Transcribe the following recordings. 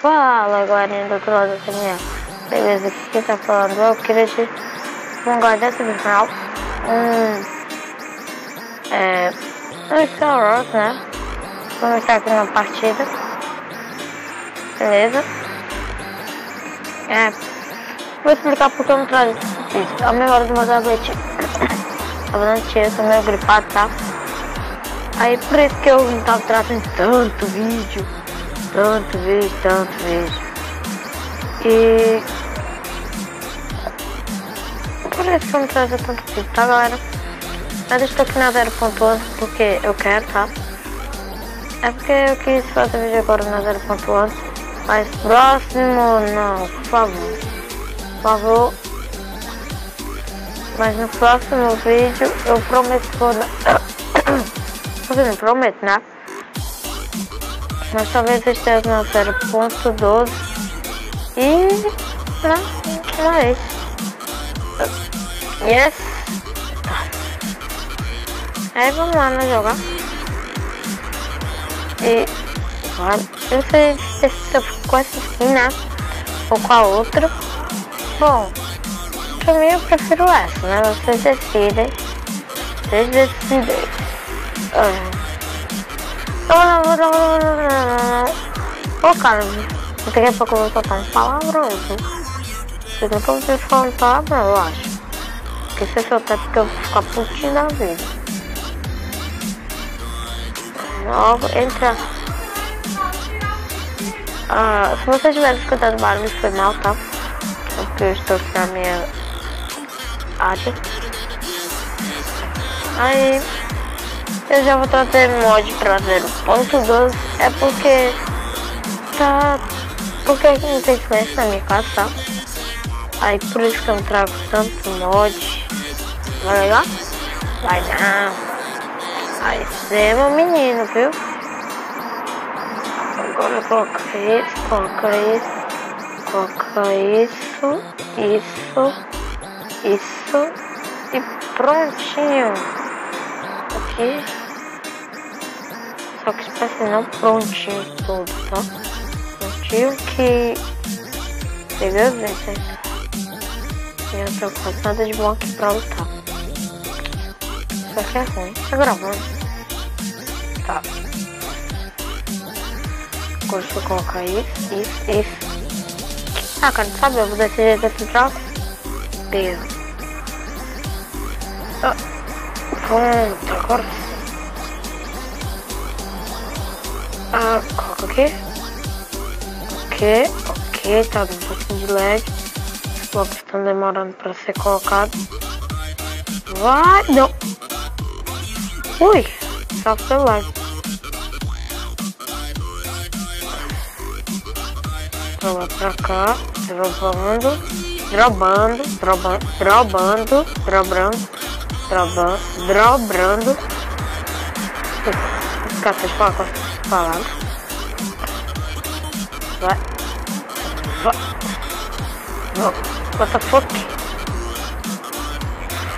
Fala, galerinha do outro lado da minha. Beleza, aqui quem tá falando? Eu queria te mostrar dessa final Star Wars, né? Vou mostrar aqui na partida. Beleza? Vou explicar porque eu não trago isso. A memória do meu tablet tava dando tiro, tô meio gripado, tá? Aí por isso que eu não tava trazendo tanto vídeo. E por isso que eu não trago tanto vídeo, tá, galera? Mas eu estou aqui na 0.11 porque eu quero, tá? É porque eu quis fazer vídeo agora na 0.11. Mas próximo não, por favor. Mas no próximo vídeo eu prometo que vou dar. Não prometo, né? Mas talvez eu esteja na 0.12 e não é isso. Yes. Tá. Aí vamos lá, né, jogar. E eu não sei se eu fico com essa skin, né? Ou com a outra. Bom, pra mim eu prefiro essa, né? Vocês decidem. Ô, cara, daqui a pouco eu vou soltar um palavrão. Vocês não estão me falando palavrão, eu acho. Porque se eu soltar, porque eu vou ficar putinho da vida. Logo, entra. Se vocês tiverem escutado barulho, foi mal, tá? Porque eu estou aqui na minha área. Aí eu já vou trazer mod pra 0.12. É porque aqui não tem silêncio na minha casa, tá? Aí por isso que eu não trago tanto mod. Vai legal? Vai não. Vai ser meu menino, viu? Agora coloca isso e prontinho. Aqui. Só que tipo assim, não prontinho tudo, tá? Prontinho que chega a ver, certo? E eu tô fazendo nada de bom aqui pra lutar. Isso aqui é ruim. Tá gravando? Tá. Agora deixa eu colocar isso. Ah, cara, sabe? Eu vou desse jeito aqui pra peso. Pronto, agora. Coloca aqui. Ok, tá dando um pouquinho de lag. Os blocos estão demorando pra ser colocados. Vai, não. Ui, só foi lag. Vou pra cá, drobando. Cacete, falar. Vai. What the fuck?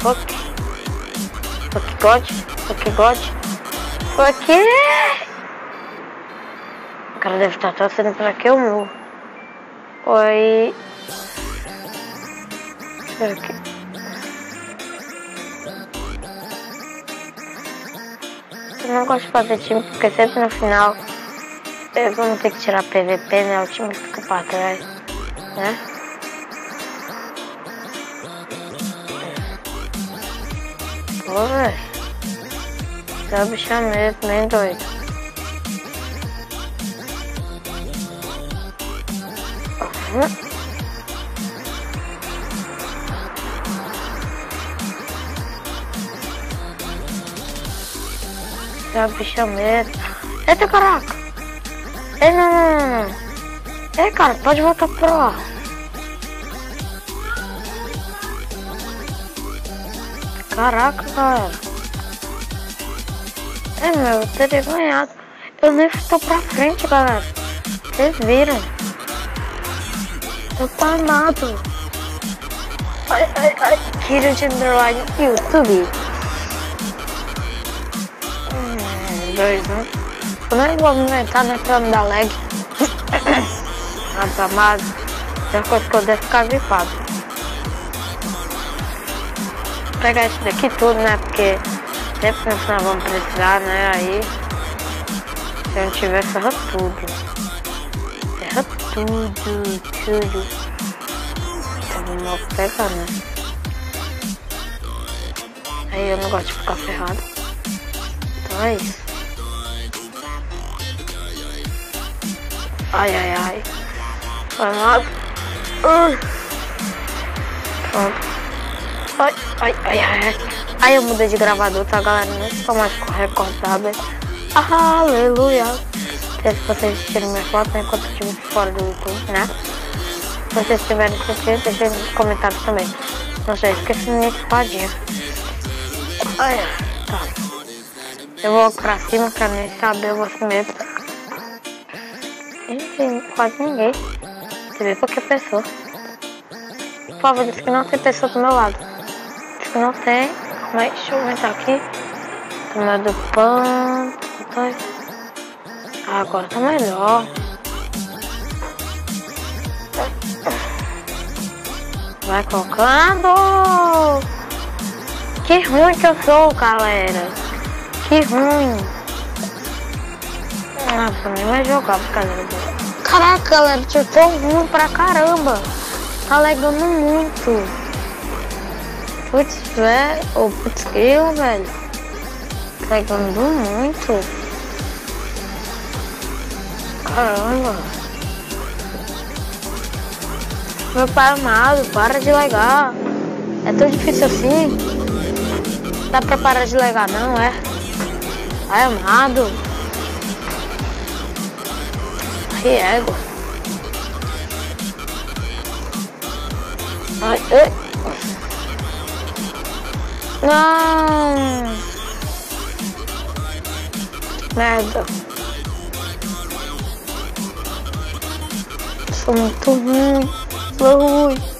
Fuck. O cara deve estar torcendo pra que eu morro. Oi. Espera aqui. Eu não gosto de fazer time porque sempre no final vamos ter que tirar PVP, né? O time fica pra trás, né? Pô, velho. Esse bicho é mesmo, bem doido. Esse bicho mesmo. Eita, caraca! Ei, não. Ei, cara, pode voltar pra lá. Caraca, galera. Eu teria ganhado. Eu nem estou pra frente, galera. Vocês viram? Eu tô amado. Ai. Kira de underline YouTube. Dois, né? Eu nem vou movimentar, né, pra não dar lag. estimados amados, é uma coisa que eu devo ficar gripado. Vou pegar isso daqui tudo, né? Porque sempre no final vamos precisar, né? Aí, se eu não tiver, ferra tudo. Ferra tudo. Então vamos pegar, né? Aí eu não gosto de ficar ferrado. Então é isso. Ai. Foi mal. Pronto. Ai. Aí eu mudei de gravador, tá, galera? Não estou mais recordável. Aleluia. Se vocês assistirem minha foto enquanto eu estiver fora do YouTube, né? Se vocês estiverem assistindo, deixem nos comentários também. Não sei, esqueci minha espadinha. Olha, tá. Eu vou pra cima pra nem saber o vosso medo. E tem quase ninguém. Você vê qualquer pessoa. Por favor, diz que não tem pessoa do meu lado. Diz que não tem. Mas deixa eu aumentar aqui. Tamanho do pão. Agora tá melhor. Vai colocando. Que ruim que eu sou, galera. Que ruim. Nossa, nem vai jogar por causa disso. Caraca, galera, eu tô ruim pra caramba. Tá legando muito. Putz, velho. Ô, putz, velho. Tá legando muito. Caramba. Meu pai amado, para de legar. É tão difícil assim. Dá pra parar de legar, não é? Pai amado. Que égua. Ai. Não. Merda. Sou muito ruim. Sou ruim.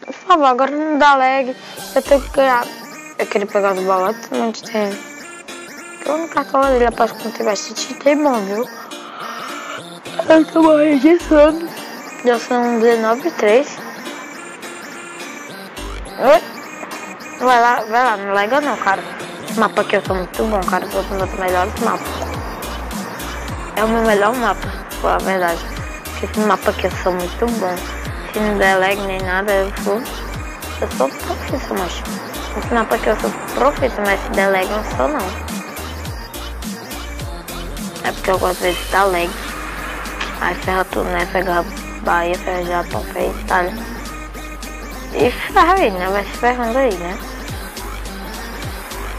Por favor, agora não dá lag. Eu tenho que ganhar. Eu queria pegar os balotes, mas tem. Eu no cartão dele, após que não tivesse tinta, é bom, viu? Eu tô morrendo de sono. Já são 19h03. Oi? Vai lá, não lega não, cara. Esse mapa aqui eu sou muito bom, cara. Eu sou um dos melhores mapas. É o meu melhor mapa, por a verdade. Porque esse mapa aqui eu sou muito bom. Se não der lag nem nada, eu sou profissa, mas esse mapa aqui eu sou profissa, mas se der lag eu não sou não. É porque eu gosto de dar lag. Aí ferra tudo, né? Ferra Bahia, ferra Japão, ferra Itália. E ferra aí, né? Vai se ferrando aí, né?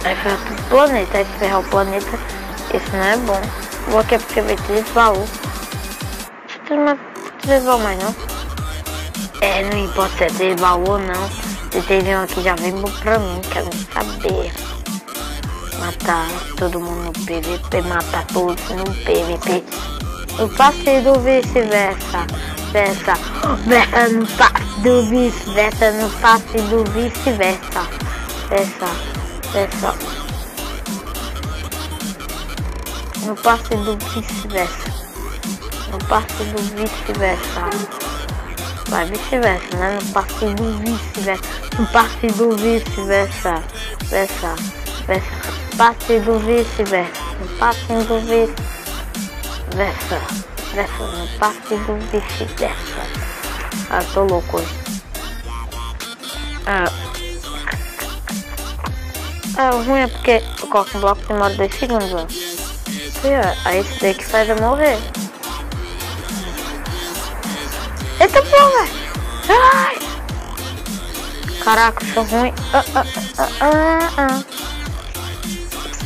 Aí ferra todo o planeta, aí se ferrar o planeta, isso não é bom. Vou aqui porque vai ter desvalor. Não vai ter desvalor mais não. É, não importa se é desvalor ou não. Se tem um aqui já vem bom pra mim, quero saber. Matar todo mundo no PVP, matar todos no PVP. No passe do vice-versa. Versa no passe do vice-versa. No passe do vice-versa. Versa. No passe do vice-versa. No passe do vice-versa. Vai vice-versa, né? No passe do vice-versa. No passe do vice-versa. Versa. Passe do vice-versa. No passe do vice-versa. No passe do vice-versa. Ah, tô louco hoje. O ruim é porque eu coloco um bloco e demora 2 segundos, ó. Aí esse daí que faz eu morrer. Eita porra! Ai! Caraca, eu sou ruim.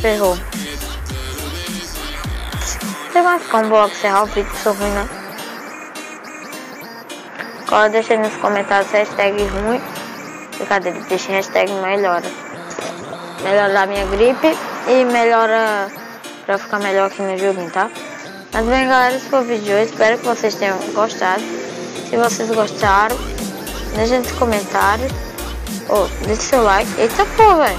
Ferrou. Você vai ficar um bloco serrar o vídeo, sou ruim, né? Agora deixa aí nos comentários hashtag ruim. Brincadeira, deixa hashtag melhora. Melhora a minha gripe e melhora pra ficar melhor aqui no joguinho, tá? Mas bem, galera, esse foi o vídeo de hoje. Espero que vocês tenham gostado. Se vocês gostaram, deixa nos comentários. Oh, deixa seu like. Eita pô, velho.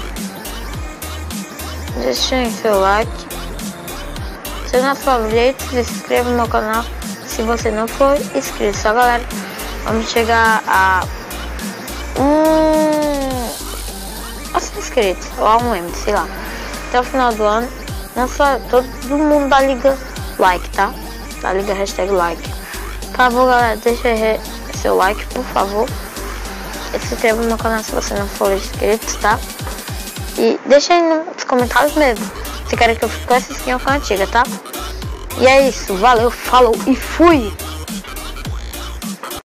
Deixa aí seu like. Se não for favorito, se inscreva no meu canal. Se você não for inscrito, só galera. Vamos chegar a 100 inscritos. Ou a 1 M, sei lá. Até o final do ano. Não só todo mundo da liga like, tá? Da liga hashtag like. Por favor, galera, deixa aí seu like, por favor. E se inscreva no meu canal se você não for inscrito, tá? E deixa aí nos comentários mesmo se querem que eu fique com essa skin ou com a antiga, tá? E é isso, valeu, falou e fui!